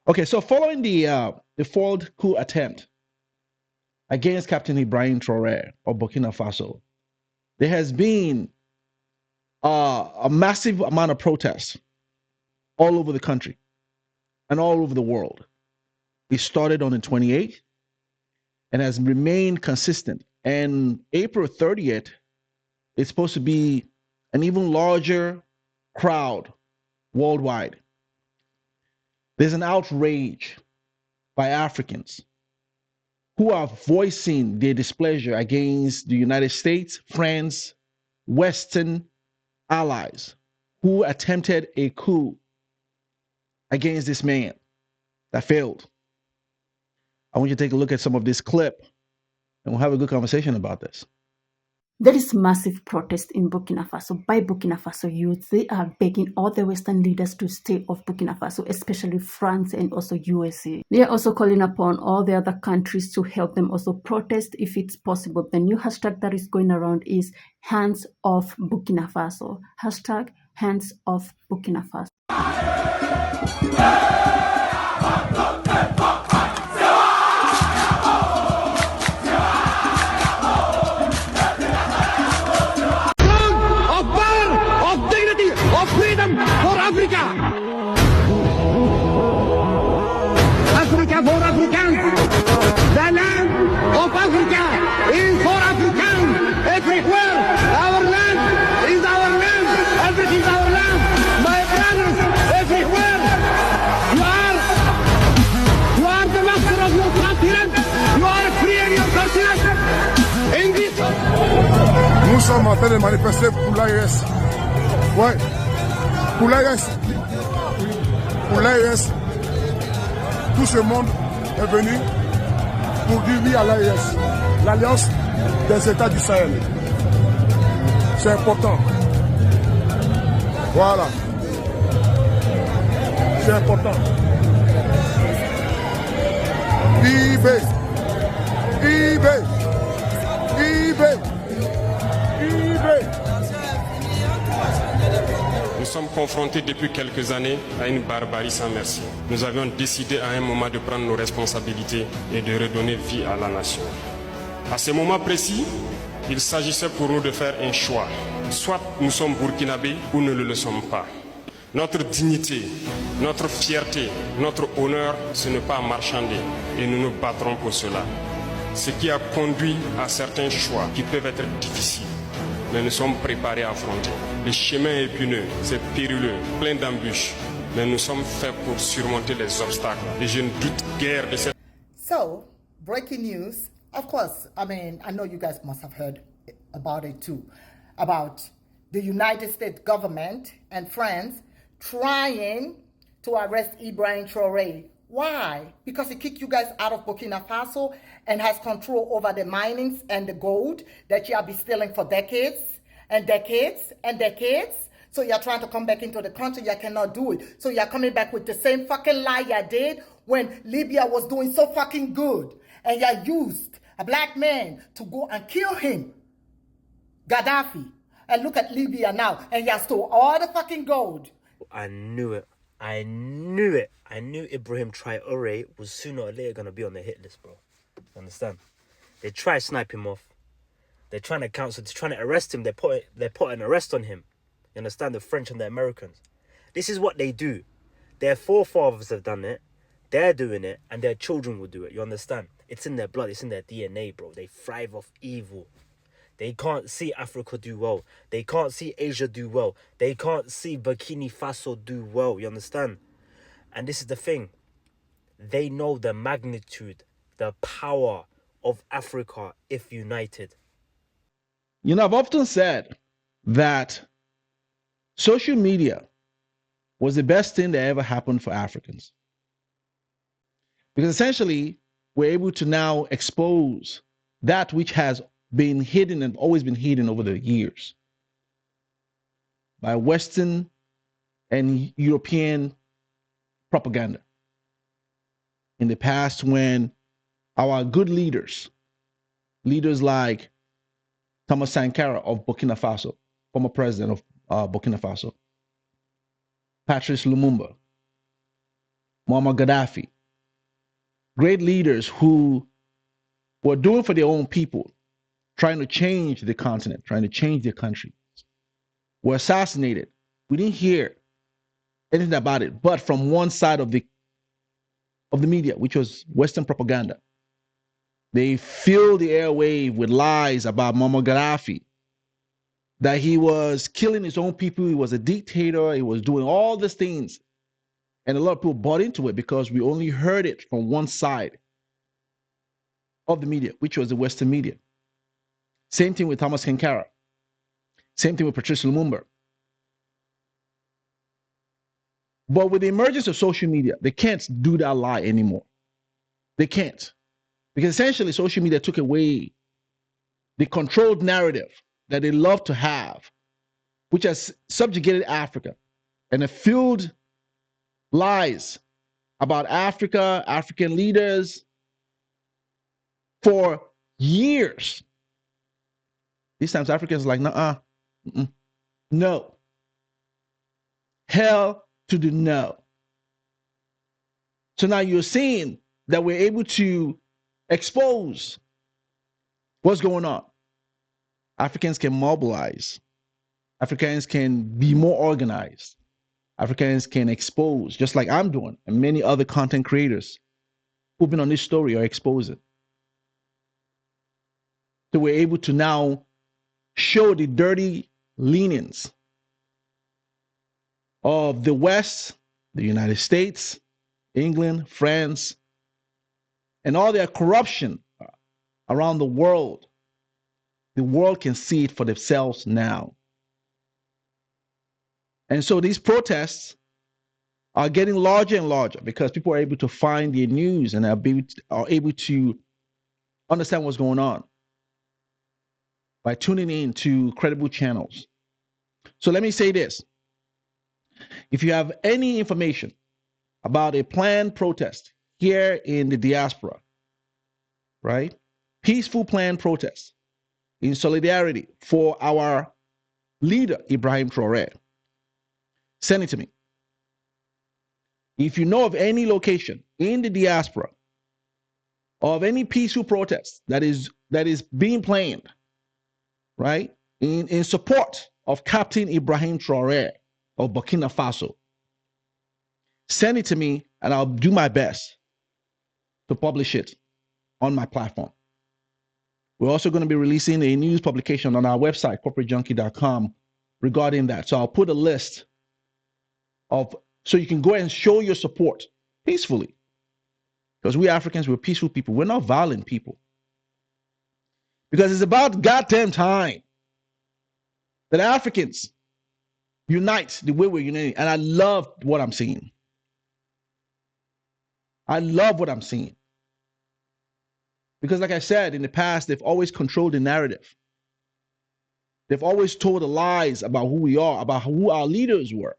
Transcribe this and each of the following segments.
Okay, so following the failed coup attempt against Captain Ibrahim Traoré of Burkina Faso, there has been a massive amount of protests all over the country and all over the world. It started on the 28th and has remained consistent. And April 30th, it's supposed to be an even larger crowd worldwide. There's an outrage by Africans who are voicing their displeasure against the United States, France, Western allies who attempted a coup against this man that failed. I want you to take a look at some of this clip and we'll have a good conversation about this. There is massive protest in Burkina Faso by Burkina Faso youth. They are begging all the Western leaders to stay off Burkina Faso, especially France and also USA. They are also calling upon all the other countries to help them also protest if it's possible. The new hashtag that is going around is Hands Off Burkina Faso. Hashtag Hands Off Burkina Faso. Africa for Africans. The land of Africa is for Africans everywhere. Our land is our land. Everything is our land. My brothers everywhere. You are the master of your continent. You are free in your continent. In this. Nous sommes en train de manifester pour l'AES. Ouais. Pour l'AES, tout ce monde est venu pour dire oui à l'AES, l'Alliance des États du Sahel. C'est important. Voilà. C'est important. IB. Nous sommes confrontés depuis quelques années à une barbarie sans merci. Nous avions décidé à un moment de prendre nos responsabilités et de redonner vie à la nation. À ce moment précis, il s'agissait pour nous de faire un choix. Soit nous sommes burkinabés ou nous ne le sommes pas. Notre dignité, notre fierté, notre honneur, ce n'est pas marchander et nous nous battrons pour cela. Ce qui a conduit à certains choix qui peuvent être difficiles. Mais nous sommes préparés à affronter. Le chemin est épineux, c'est périlleux, plein d'embûches. Mais nous sommes faits pour surmonter les obstacles. Et je ne doute guère de cette... So, breaking news. Of course, I mean, I know you guys must have heard about it too. About the United States government and France trying to arrest Ibrahim Traoré. Why? Because he kicked you guys out of Burkina Faso and has control over the minings and the gold that you have been stealing for decades and decades and decades. So you're trying to come back into the country, you cannot do it. So you're coming back with the same fucking lie you did when Libya was doing so fucking good. And you used a black man to go and kill him, Gaddafi. And look at Libya now, and you stole all the fucking gold. I knew it. I knew it. I knew Ibrahim Traoré was sooner or later going to be on the hit list, bro. You understand? They try to snipe him off. They're trying to counsel, they're trying to arrest him. They put an arrest on him. You understand? The French and the Americans. This is what they do. Their forefathers have done it. They're doing it. And their children will do it. You understand? It's in their blood. It's in their DNA, bro. They thrive off evil. They can't see Africa do well. They can't see Asia do well. They can't see Burkina Faso do well. You understand? And this is the thing. They know the magnitude, the power of Africa if united. You know, I've often said that social media was the best thing that ever happened for Africans. Because essentially, we're able to now expose that which has been hidden and always been hidden over the years by Western and European propaganda. In the past, when our good leaders like Thomas Sankara of Burkina Faso, former president of Burkina Faso, Patrice Lumumba, Muammar Gaddafi, great leaders who were doing for their own people, trying to change the continent, trying to change their country, were assassinated. We didn't hear anything about it, but from one side of the media, which was Western propaganda. They filled the airwave with lies about Muammar Gaddafi, that he was killing his own people, he was a dictator, he was doing all these things. And a lot of people bought into it because we only heard it from one side of the media, which was the Western media. Same thing with Thomas Sankara. Same thing with Patrice Lumumba. But with the emergence of social media, they can't do that lie anymore. They can't. Because essentially, social media took away the controlled narrative that they love to have, which has subjugated Africa and have fueled lies about Africa, African leaders for years. These times Africans are like, nuh-uh, no. Hell to the no. So now you're seeing that we're able to expose what's going on. Africans can mobilize. Africans can be more organized. Africans can expose, just like I'm doing, and many other content creators who've been on this story are exposing. So we're able to now show the dirty leanings of the West, the United States, England, France, and all their corruption around the world. The world can see it for themselves now. And so these protests are getting larger and larger because people are able to find their news and are able to understand what's going on by tuning in to credible channels. So let me say this. If you have any information about a planned protest here in the diaspora, right? Peaceful planned protest in solidarity for our leader, Ibrahim Traoré, send it to me. If you know of any location in the diaspora of any peaceful protest that is being planned, right, in support of Captain Ibrahim Traoré of Burkina Faso, send it to me and I'll do my best to publish it on my platform. We're also going to be releasing a news publication on our website, corporatejunky.com, regarding that. So I'll put a list of, so you can go and show your support peacefully. Because we Africans, we're peaceful people. We're not violent people. Because it's about goddamn time that Africans unite the way we're uniting. And I love what I'm seeing. I love what I'm seeing. Because like I said, in the past, they've always controlled the narrative. They've always told the lies about who we are, about who our leaders were.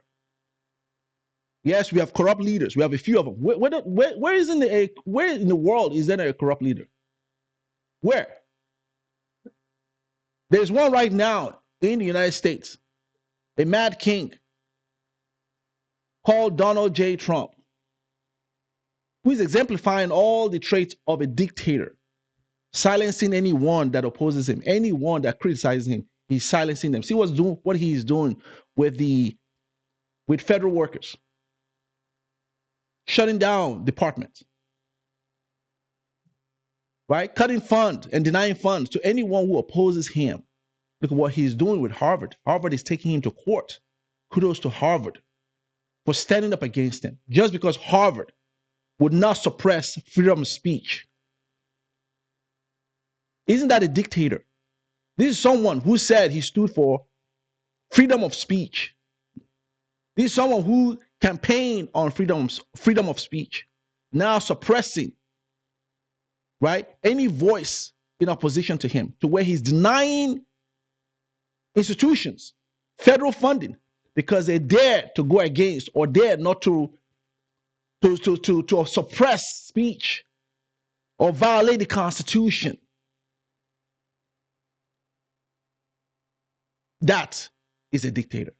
Yes, we have corrupt leaders. We have a few of them. Where in the world is there a corrupt leader? Where? There's one right now in the United States, a mad king called Donald J. Trump, who is exemplifying all the traits of a dictator, silencing anyone that opposes him, anyone that criticizes him. He's silencing them. See what he's doing with federal workers, shutting down departments, right? Cutting funds and denying funds to anyone who opposes him. Look at what he's doing with Harvard. Harvard is taking him to court. Kudos to Harvard for standing up against him, just because Harvard would not suppress freedom of speech. Isn't that a dictator? This is someone who said he stood for freedom of speech. This is someone who campaigned on freedom of speech, now suppressing, right, any voice in opposition to him, to where he's denying institutions federal funding because they dare to go against or dare not to suppress speech or violate the Constitution. That is a dictator.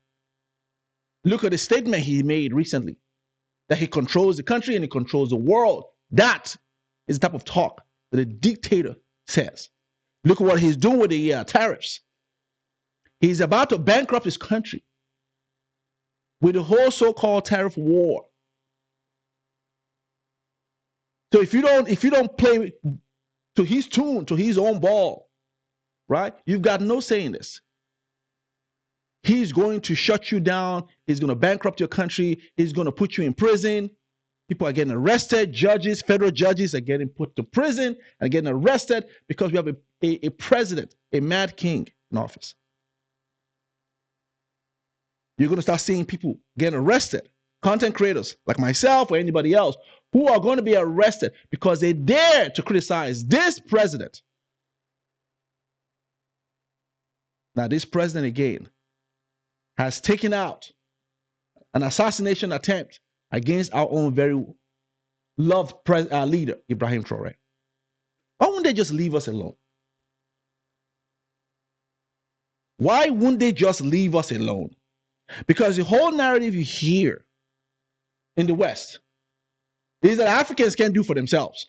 Look at the statement he made recently that he controls the country and he controls the world. That is the type of talk that a dictator says. Look at what he's doing with the tariffs. He's about to bankrupt his country with the whole so-called tariff war. So if you don't play to his tune, to his own ball, right? You've got no say in this. He's going to shut you down. He's going to bankrupt your country. He's going to put you in prison. People are getting arrested. Judges, federal judges are getting put to prison and getting arrested because we have a president, a mad king in office. You're going to start seeing people getting arrested, content creators like myself or anybody else, who are going to be arrested because they dare to criticize this president. Now, this president, again, has taken out an assassination attempt against our own very loved leader, Ibrahim Traoré. Why wouldn't they just leave us alone? Why wouldn't they just leave us alone? Because the whole narrative you hear in the West is that Africans can't do for themselves.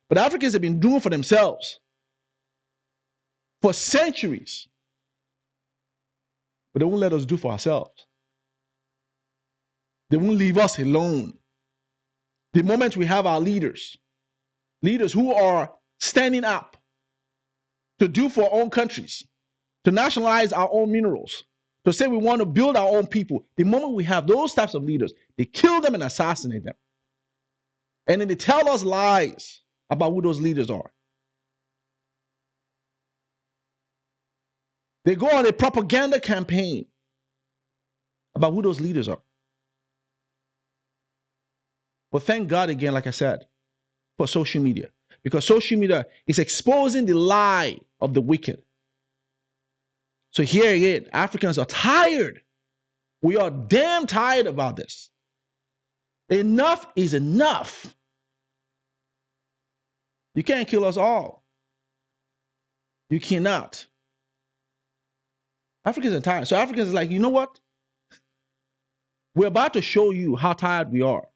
But Africans have been doing for themselves for centuries. But they won't let us do for ourselves. They won't leave us alone. The moment we have our leaders who are standing up to do for our own countries, to nationalize our own minerals, to say we want to build our own people, the moment we have those types of leaders, they kill them and assassinate them. And then they tell us lies about who those leaders are. They go on a propaganda campaign about who those leaders are. But thank God again, like I said, for social media. Because social media is exposing the lie of the wicked. So here again, Africans are tired. We are damn tired about this. Enough is enough. You can't kill us all. You cannot. Africans are tired. So Africans are like, you know what? We're about to show you how tired we are.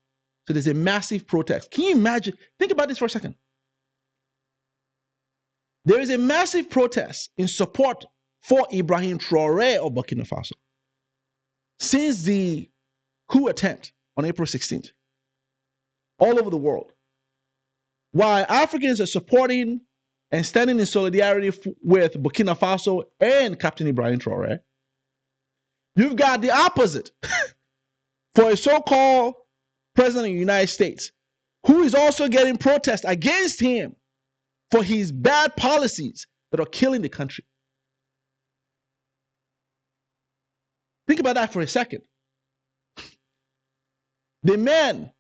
So there's a massive protest. Can you imagine? Think about this for a second. There is a massive protest in support for Ibrahim Traoré of Burkina Faso since the coup attempt on April 16th, all over the world. While Africans are supporting and standing in solidarity with Burkina Faso and Captain Ibrahim Traoré, you've got the opposite for a so-called president of the United States, who is also getting protests against him for his bad policies that are killing the country. Think about that for a second. The man,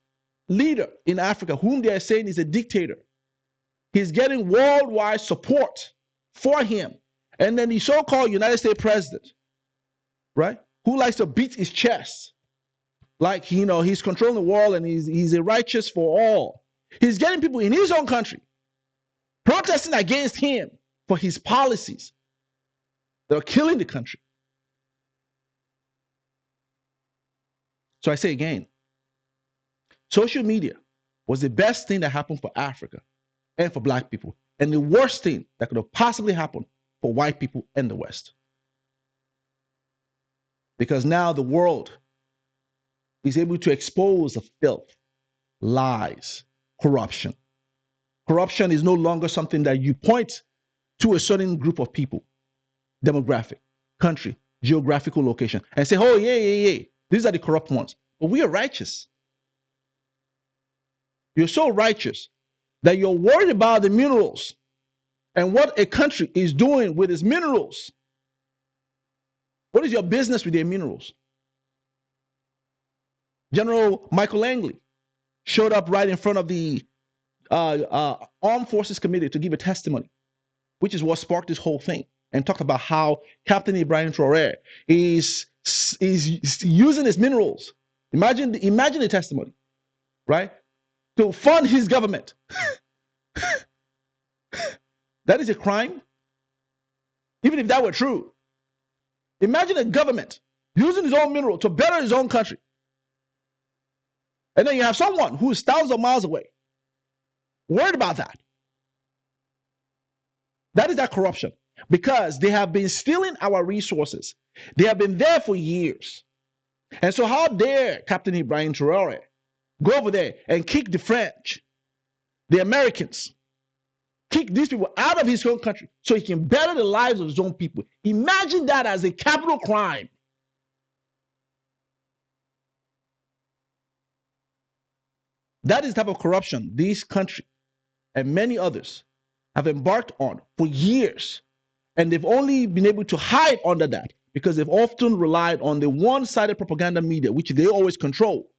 leader in Africa, whom they are saying is a dictator, he's getting worldwide support for him. And then the so-called United States president, right, who likes to beat his chest, like, you know, he's controlling the world and he's a righteous for all. He's getting people in his own country protesting against him for his policies that are killing the country. So I say again, social media was the best thing that happened for Africa and for Black people, and the worst thing that could have possibly happened for white people in the West. Because now the world is able to expose the filth, lies, corruption. Corruption is no longer something that you point to a certain group of people, demographic, country, geographical location, and say, oh, yeah, these are the corrupt ones. But we are righteous. You're so righteous that you're worried about the minerals and what a country is doing with its minerals. What is your business with their minerals? General Michael Langley showed up right in front of the Armed Forces Committee to give a testimony, which is what sparked this whole thing, and talked about how Captain Ibrahim Traoré is using his minerals. Imagine the testimony, right? To fund his government. That is a crime. Even if that were true. Imagine a government using his own mineral to better his own country. And then you have someone who is thousands of miles away, worried about that. That is that corruption, because they have been stealing our resources. They have been there for years. And so how dare Captain Ibrahim Traoré go over there and kick the French, the Americans, kick these people out of his own country so he can better the lives of his own people? Imagine that as a capital crime. That is the type of corruption this country and many others have embarked on for years. And they've only been able to hide under that because they've often relied on the one-sided propaganda media, which they always control,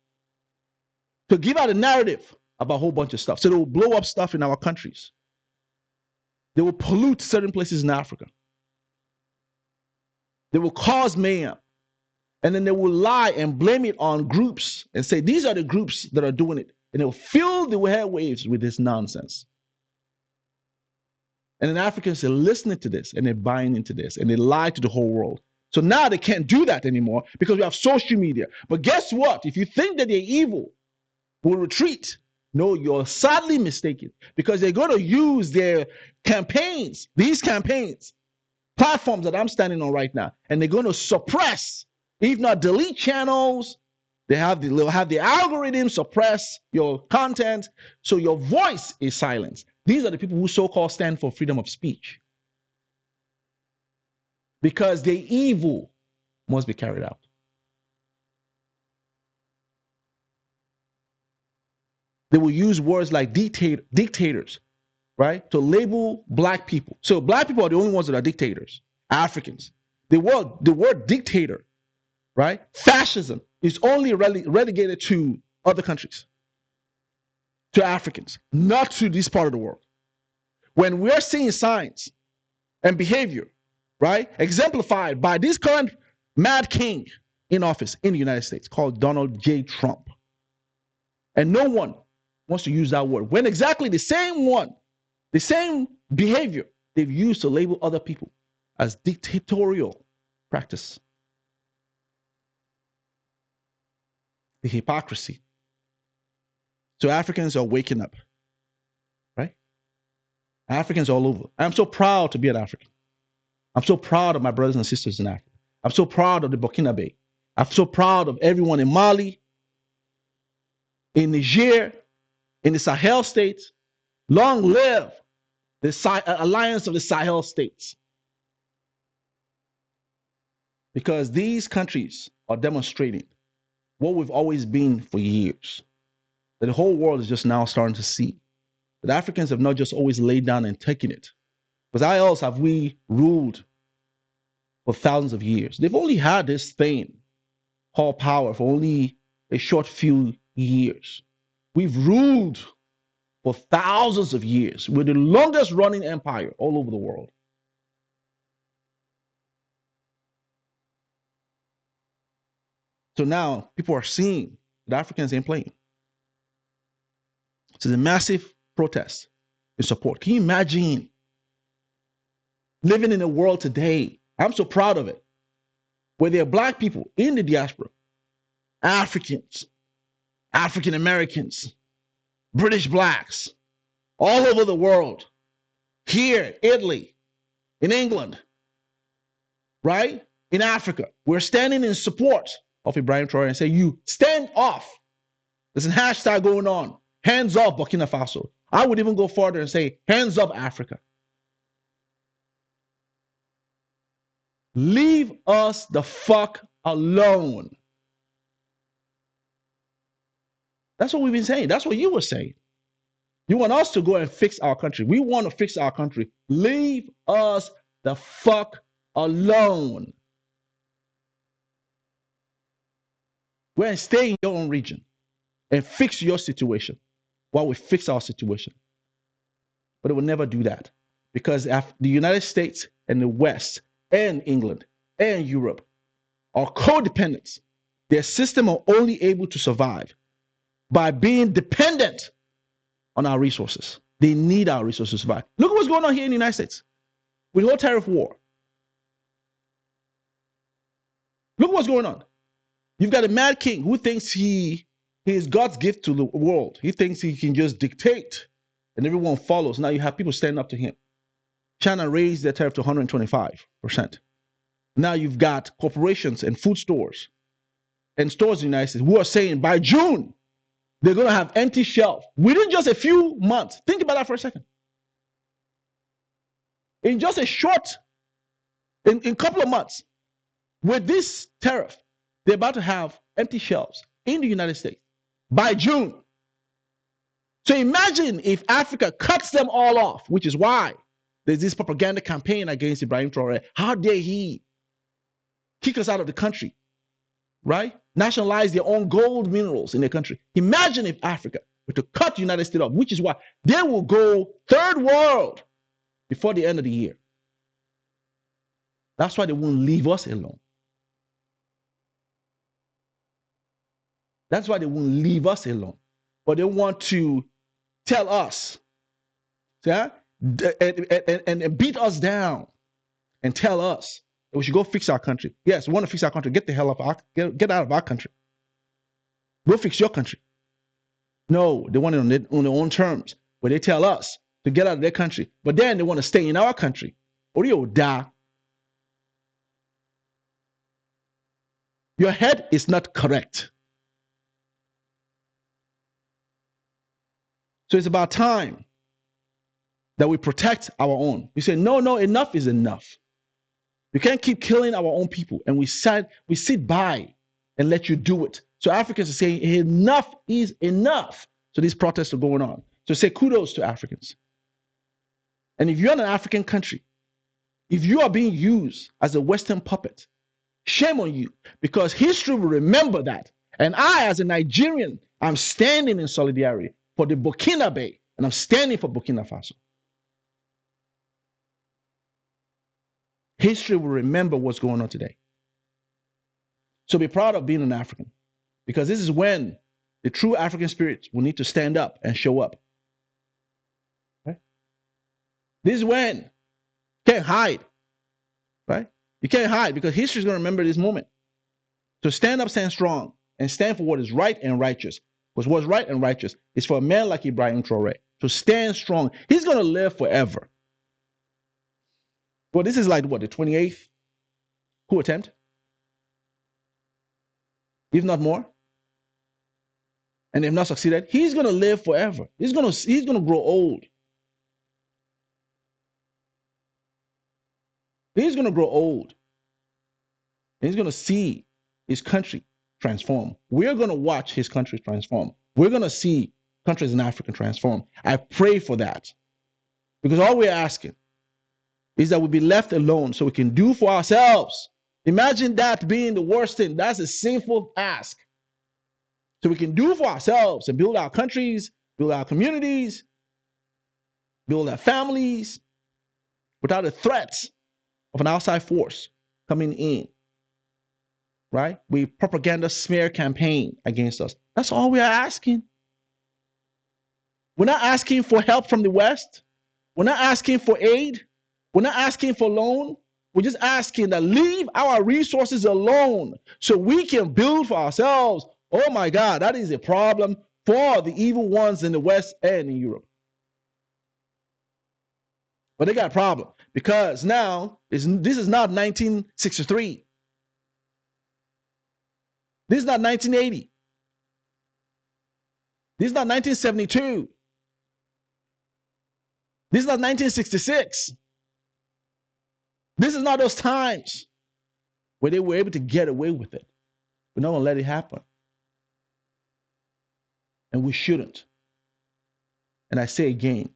to give out a narrative about a whole bunch of stuff. So they will blow up stuff in our countries. They will pollute certain places in Africa. They will cause mayhem. And then they will lie and blame it on groups and say, these are the groups that are doing it. And they'll fill the airwaves with this nonsense. And then Africans are listening to this and they're buying into this and they lie to the whole world. So now they can't do that anymore because we have social media. But guess what? If you think that they're evil, will retreat. No, you're sadly mistaken, because they're going to use their campaigns, these campaigns, platforms that I'm standing on right now, and they're going to suppress, if not delete channels. They'll have the algorithm suppress your content, so your voice is silenced. These are the people who so-called stand for freedom of speech, because the evil must be carried out. They will use words like dictators, right, to label black people. So black people are the only ones that are dictators. Africans. The word dictator, right, fascism, is only relegated to other countries, to Africans, not to this part of the world. When we're seeing signs and behavior, right, exemplified by this current mad king in office in the United States called Donald J. Trump, and no one wants to use that word, when exactly the same behavior they've used to label other people as dictatorial practice. The hypocrisy. So Africans are waking up, right? Africans all over. I'm so proud to be an African. I'm so proud of my brothers and sisters in Africa. I'm so proud of the Burkina Faso. I'm so proud of everyone in Mali, in Niger, in the Sahel states. Long live the Alliance of the Sahel states. Because these countries are demonstrating what we've always been for years, that the whole world is just now starting to see, that Africans have not just always laid down and taken it. Because how else have we ruled for thousands of years? They've only had this thing called power for only a short few years. We've ruled for thousands of years. We're the longest running empire all over the world. So now people are seeing that Africans ain't playing. So there's a massive protest in support. Can you imagine living in a world today? I'm so proud of it, where there are black people in the diaspora, Africans, African Americans, British blacks, all over the world, here, Italy, in England, right? In Africa, we're standing in support of Ibrahim Traoré and say, you stand off. There's a hashtag going on. Hands off Burkina Faso. I would even go further and say, hands up Africa. Leave us the fuck alone. That's what we've been saying. That's what you were saying. You want us to go and fix our country. We want to fix our country. Leave us the fuck alone. Go and stay in your own region and fix your situation while we fix our situation. But it will never do that, because the United States and the West and England and Europe are codependents. Their system are only able to survive by being dependent on our resources. They need our resources to survive. Look at what's going on here in the United States with the whole tariff war. Look what's going on. You've got a mad king who thinks he He is God's gift to the world. He thinks he can just dictate and everyone follows. Now you have people standing up to him. China raised their tariff to 125%. Now you've got corporations and food stores and stores in the United States who are saying by June, they're going to have empty shelf within just a few months. Think about that for a second. In just a short, in a couple of months, with this tariff, they're about to have empty shelves in the United States by June. So imagine if Africa cuts them all off, which is why there's this propaganda campaign against Ibrahim Traoré. How dare he kick us out of the country, right? Nationalize their own gold minerals in their country. Imagine if Africa were to cut the United States off, which is why they will go third world before the end of the year. That's why they won't leave us alone. That's why they won't leave us alone. But they want to tell us, yeah, and beat us down and tell us that we should go fix our country. Yes, we want to fix our country. Get the hell out get out of our country. Go fix your country. No, they want it on their own terms, where they tell us to get out of their country, but then they want to stay in our country. Or you'll die. Your head is not correct. So it's about time that we protect our own. We say, no, enough is enough. You can't keep killing our own people. And we sit by and let you do it. So Africans are saying enough is enough. So these protests are going on. So say kudos to Africans. And if you're in an African country, if you are being used as a Western puppet, shame on you, because history will remember that. And I, as a Nigerian, I'm standing in solidarity for the Burkina Faso, and I'm standing for Burkina Faso. History will remember what's going on today. So be proud of being an African, because this is when the true African spirit will need to stand up and show up. Right? This is when you can't hide, right? You can't hide, because history is going to remember this moment. So stand up, stand strong, and stand for what is right and righteous. Because what's right and righteous is for a man like Ibrahim Traoré to stand strong. He's going to live forever. Well, this is like what, the 28th coup attempt? If not more. And they've not succeeded. He's going to live forever. He's going to grow old. He's going to grow old. And he's going to see his country transform. We're going to watch his country transform. We're going to see countries in Africa transform. I pray for that. Because all we're asking is that we be left alone so we can do for ourselves. Imagine that being the worst thing. That's a sinful ask. So we can do for ourselves and build our countries, build our communities, build our families without the threats of an outside force coming in. Right? We propaganda smear campaign against us. That's all we are asking. We're not asking for help from the West. We're not asking for aid. We're not asking for loan. We're just asking that leave our resources alone so we can build for ourselves. Oh my God, that is a problem for the evil ones in the West and in Europe. But they got a problem because now this is not 1963. This is not 1980. This is not 1972. This is not 1966. This is not those times where they were able to get away with it. We're not going to let it happen. And we shouldn't. And I say again,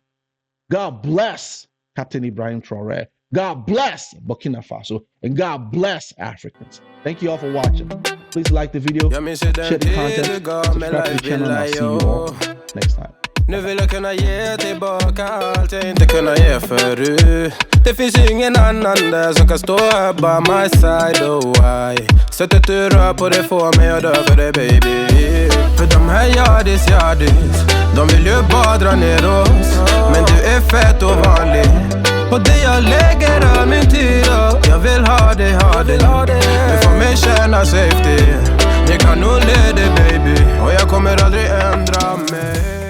God bless Captain Ibrahim Traoré. God bless Burkina Faso. And God bless Africans. Thank you all for watching. Please like the video, share the content, subscribe to the channel, and I'll see you all next time. Nu vill jag kunna ge tillbaka allt jag inte kunna ge förut. Det finns ingen annan där som kan stå här by my side, oh why. Sättet du rör på det får mig att dö för dig baby. För de här yardis, de vill ju bara dra ner oss. Men du är fett och vanlig. Och det jag lägger all min tid och jag vill ha dig. Du får mig känna safety. kan nog leda baby. Och jag kommer aldrig ändra mig.